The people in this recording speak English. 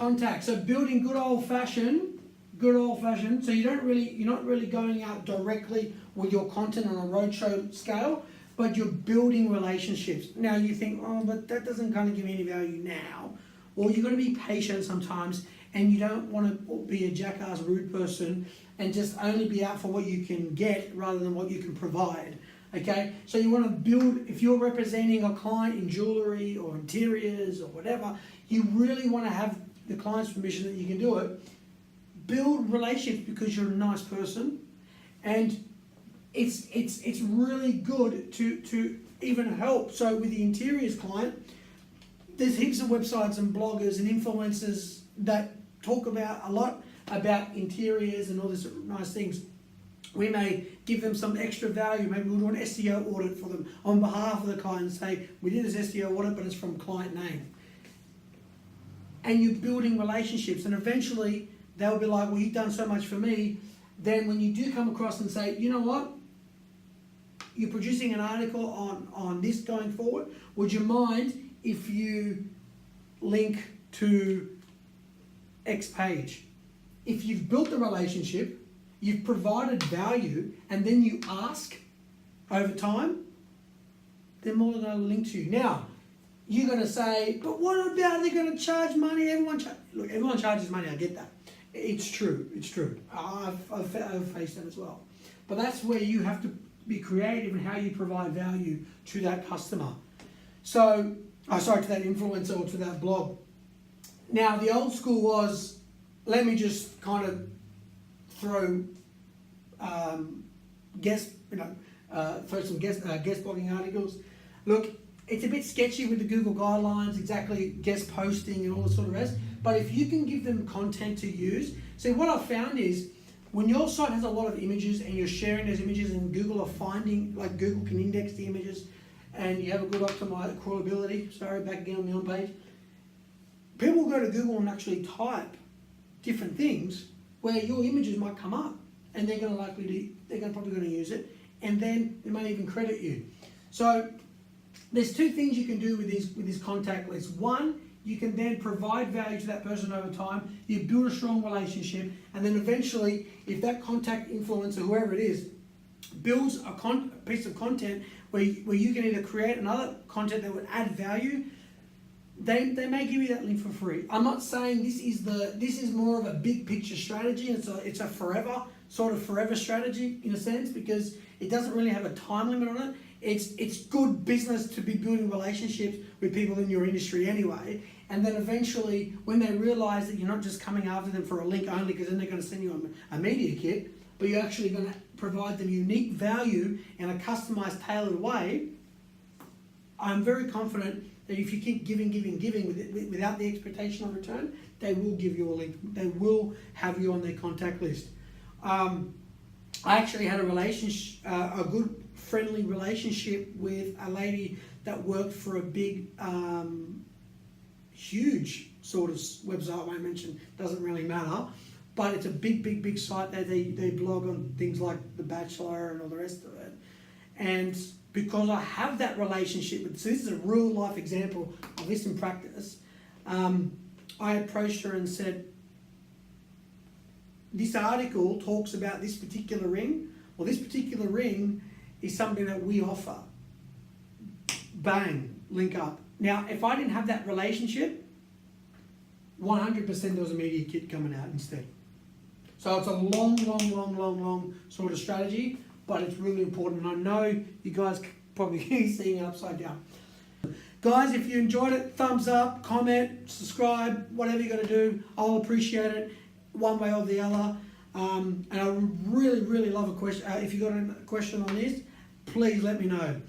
contact. So building good old fashioned. So you're not really going out directly with your content on a roadshow scale, but you're building relationships. Now you think, oh, but that doesn't kind of give me any value now. Well, you've got to be patient sometimes, and you don't want to be a jackass, rude person, and just only be out for what you can get rather than what you can provide. Okay, so you want to build, if you're representing a client in jewelry or interiors or whatever, you really want to have the client's permission that you can do it. Build relationships because you're a nice person, and it's really good to even help. So with the interiors client, there's heaps of websites and bloggers and influencers that talk about a lot about interiors and all these nice things. We may give them some extra value. Maybe we'll do an SEO audit for them on behalf of the client and say, we did this SEO audit, but it's from client name. And you're building relationships, and eventually they'll be like, well, you've done so much for me. Then when you do come across and say, you know what, you're producing an article on this going forward, would you mind if you link to X page? If you've built the relationship, you've provided value, and then you ask over time, they're more than going to link to you. Now, you're going to say, but what about they're going to charge money? Look, everyone charges money, I get that. It's true. I've faced that as well. But that's where you have to be creative in how you provide value to that customer. So, to that influencer or to that blog. Now, the old school was, let me just kind of throw some guest blogging articles. Look, it's a bit sketchy with the Google guidelines, exactly guest posting and all this sort of rest. But if you can give them content to use, see what I've found is when your site has a lot of images and you're sharing those images and Google are finding, like Google can index the images and you have a good optimized crawlability, back again on the on page, people will go to Google and actually type different things where your images might come up and they're probably going to use it, and then they may even credit you. So there's two things you can do with these contact lists. One, you can then provide value to that person over time. You build a strong relationship, and then eventually, if that contact influencer, whoever it is, builds a piece of content where you can either create another content that would add value, they may give you that link for free. I'm not saying this is more of a big picture strategy. It's a forever strategy in a sense, because it doesn't really have a time limit on it. It's good business to be building relationships with people in your industry anyway. And then eventually, when they realize that you're not just coming after them for a link only, because then they're going to send you a media kit, but you're actually going to provide them unique value in a customized, tailored way, I'm very confident that if you keep giving without the expectation of return, they will give you a link. They will have you on their contact list. I actually had a good friendly relationship with a lady that worked for a big, huge sort of website. I won't mention, doesn't really matter, but it's a big site that they blog on things like The Bachelor and all the rest of it. And because I have that relationship with, so this is a real life example of this in practice, I approached her and said, this article talks about this particular ring. Well, this particular ring is something that we offer. Bang, link up. Now, if I didn't have that relationship, 100% there was a media kit coming out instead. So it's a long sort of strategy, but it's really important. And I know you guys probably seeing it upside down. Guys, if you enjoyed it, thumbs up, comment, subscribe, whatever you're going to do. I'll appreciate it one way or the other. And I would really love a question. If you've got a question on this, please let me know.